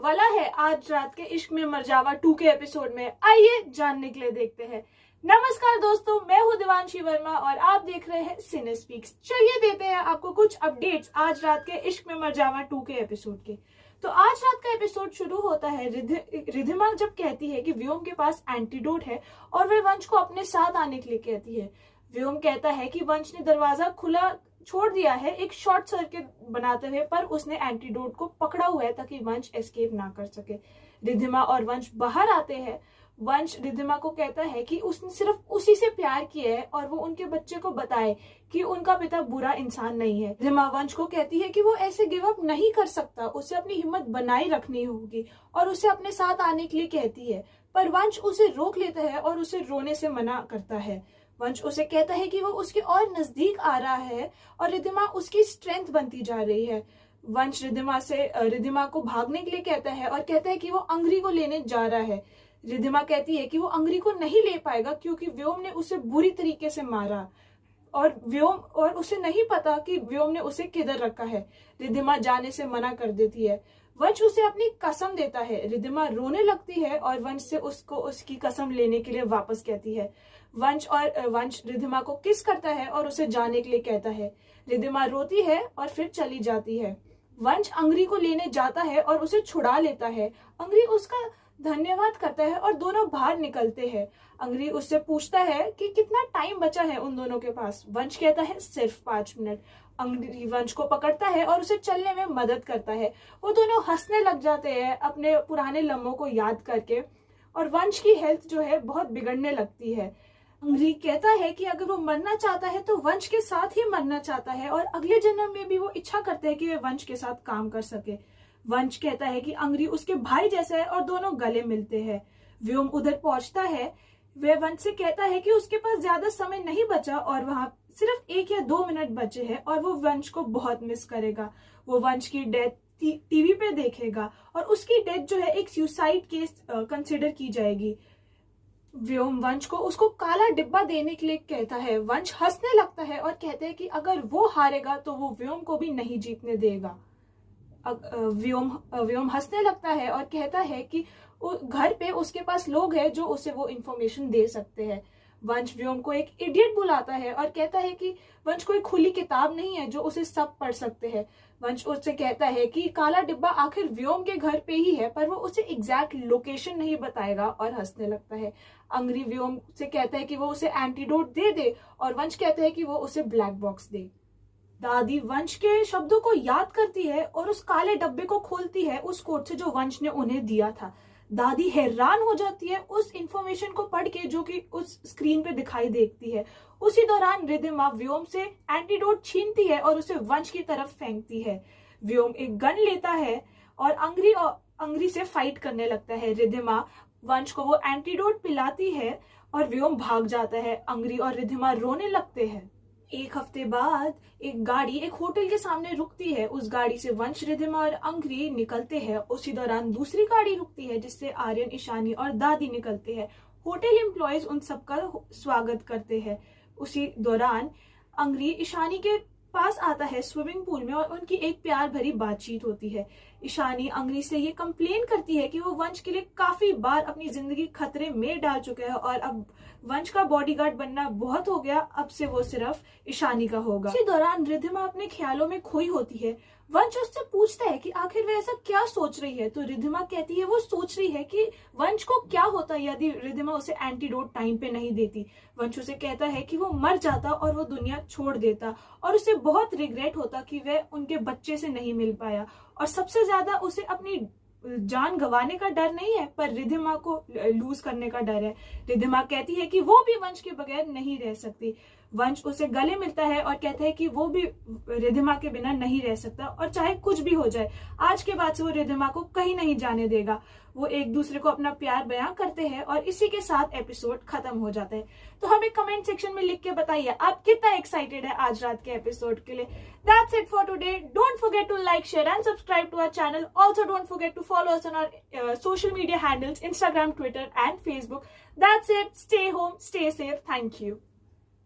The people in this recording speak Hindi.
वाला है आज रात के इश्क में मरजावा 2 के एपिसोड में। आइए जानने के लिए देखते हैं। नमस्कार दोस्तों, मैं हूं दिवांशी वर्मा और आप देख रहे हैं सिने स्पीक्स। चलिए देते हैं आपको कुछ अपडेट्स आज रात के इश्क में मरजावा 2 के एपिसोड के। तो आज रात का एपिसोड शुरू होता है रिधिमा जब कहती है कि व्योम के पास एंटीडोट है और वह वंश को अपने साथ आने के लिए कहती है। व्योम कहता है कि वंश ने दरवाजा खुला छोड़ दिया है एक शॉर्ट सर्किट बनाते हुए, पर उसने एंटीडोट को पकड़ा हुआ है ताकि वंश एस्केप ना कर सके। रिधिमा और वंश बाहर आते हैं। वंश रिधिमा को कहता है कि उसने सिर्फ उसी से प्यार किया है और वो उनके बच्चे को बताए कि उनका पिता बुरा इंसान नहीं है। रिधिमा वंश को कहती है कि वो ऐसे गिव अप नहीं कर सकता, उसे अपनी हिम्मत बनाए रखनी होगी और उसे अपने साथ आने के लिए कहती है, पर वंश उसे रोक लेता है और उसे रोने से मना करता है। वंश उसे कहता है कि वो उसके और नजदीक आ रहा है और रिधिमा उसकी स्ट्रेंथ बनती जा रही है। वंश रिधिमा को भागने के लिए कहता है और कहता है कि वो अंग्री को लेने जा रहा है। रिधिमा कहती है कि वो अंग्री को नहीं ले पाएगा क्योंकि व्योम ने उसे बुरी तरीके से मारा और उसे नहीं पता कि व्योम ने उसे किधर रखा है। रिधिमा जाने से मना कर देती है। वंश उसे अपनी कसम देता है। रिधिमा रोने लगती है और वंश से उसको उसकी कसम लेने के लिए वापस कहती है। वंश रिधिमा को किस करता है और उसे जाने के लिए कहता है। रिधिमा रोती है और फिर चली जाती है। वंश अंग्री को लेने जाता है और उसे छुड़ा लेता है। अंग्री उसका धन्यवाद करता है और दोनों बाहर निकलते हैं। अंग्री उससे पूछता है कि कितना टाइम बचा है उन दोनों के पास। वंश कहता है सिर्फ 5 मिनट। अंग्री वंश को पकड़ता है और उसे चलने में मदद करता है। वो दोनों हंसने लग जाते हैं अपने पुराने लम्हों को याद करके और वंश की हेल्थ जो है बहुत बिगड़ने लगती है। अंग्री कहता है कि अगर वो मरना चाहता है तो वंश के साथ ही मरना चाहता है और अगले जन्म में भी वो इच्छा करता है कि वे वंश के साथ काम कर सके। वंश कहता है कि अंग्री उसके भाई जैसा है और दोनों गले मिलते हैं। व्योम उधर पहुंचता है। वह वंश से कहता है कि उसके पास ज्यादा समय नहीं बचा और वहां सिर्फ 1 या 2 मिनट बचे हैं और वो वंश को बहुत मिस करेगा। वो वंश की डेथ टीवी पे देखेगा और उसकी डेथ जो है एक सुसाइड केस कंसिडर की जाएगी। व्योम वंश को उसको काला डिब्बा देने के लिए कहता है। वंश हंसने लगता है और कहते हैं कि अगर वो हारेगा तो वो व्योम को भी नहीं जीतने देगा। व्योम हंसने लगता है और कहता है कि घर पे उसके पास लोग हैं जो उसे वो इंफॉर्मेशन दे सकते हैं। वंश व्योम को एक इडियट बुलाता है और कहता है कि वंश कोई खुली किताब नहीं है जो उसे सब पढ़ सकते हैं। वंश उससे कहता है कि काला डिब्बा आखिर व्योम के घर पे ही है, पर वो उसे एग्जैक्ट लोकेशन नहीं बताएगा और हंसने लगता है। अंग्री व्योम से कहता है कि वो उसे एंटीडोट दे दे और वंश कहता है कि वो उसे ब्लैक बॉक्स दे। दादी वंश के शब्दों को याद करती है और उस काले डब्बे को खोलती है उस कोड से जो वंश ने उन्हें दिया था। दादी हैरान हो जाती है उस इंफॉर्मेशन को पढ़ के जो कि उस स्क्रीन पे दिखाई देती है। उसी दौरान रिधिमा व्योम से एंटीडोट छीनती है और उसे वंश की तरफ फेंकती है। व्योम एक गन लेता है और अंग्री से फाइट करने लगता है। रिधिमा वंश को वो एंटीडोट पिलाती है और व्योम भाग जाता है। अंग्री और रिधिमा रोने लगते हैं। 1 हफ्ते बाद एक गाड़ी एक होटल के सामने रुकती है। उस गाड़ी से वंश, रिधिमा और अंग्री निकलते हैं। उसी दौरान दूसरी गाड़ी रुकती है जिससे आर्यन, ईशानी और दादी निकलते हैं। होटल एम्प्लॉयज उन सबका स्वागत करते हैं। उसी दौरान अंग्री ईशानी के पास आता है स्विमिंग पूल में और उनकी एक प्यार भरी बातचीत होती है। ईशानी अंग्री से ये कंप्लेन करती है कि वो वंश के लिए काफी बार अपनी जिंदगी खतरे में डाल चुका है और अब वंश का बॉडीगार्ड बनना बहुत हो गया, अब से वो सिर्फ ईशानी का होगा। इसी दौरान रिधिमा अपने ख्यालों में खोई होती है। वंश उससे पूछता है कि आखिर वह ऐसा क्या सोच रही है, तो रिधिमा कहती है वो सोच रही है कि वंश को क्या होता यदि रिधिमा उसे एंटीडोट टाइम पे नहीं देती। वंश उसे कहता है कि वो मर जाता और वो दुनिया छोड़ देता और उसे बहुत रिग्रेट होता कि वह उनके बच्चे से नहीं मिल पाया और सबसे ज्यादा उसे अपनी जान गंवाने का डर नहीं है, पर रिधिमा को लूज करने का डर है। रिधिमा कहती है कि वो भी वंश के बगैर नहीं रह सकती। वंश उसे गले मिलता है और कहता है कि वो भी रिधिमा के बिना नहीं रह सकता और चाहे कुछ भी हो जाए आज के बाद से वो रिधिमा को कहीं नहीं जाने देगा। वो एक दूसरे को अपना प्यार बयां करते हैं और इसी के साथ एपिसोड खत्म हो जाता है। तो हमें कमेंट सेक्शन में लिख के बताइए आप कितना एक्साइटेड है आज रात के एपिसोड के लिए। That's it for today. Don't forget to like, share and subscribe to our channel. Also don't forget to follow us on our social media handles Instagram, Twitter and Facebook. That's it. Stay home, stay safe. Thank you.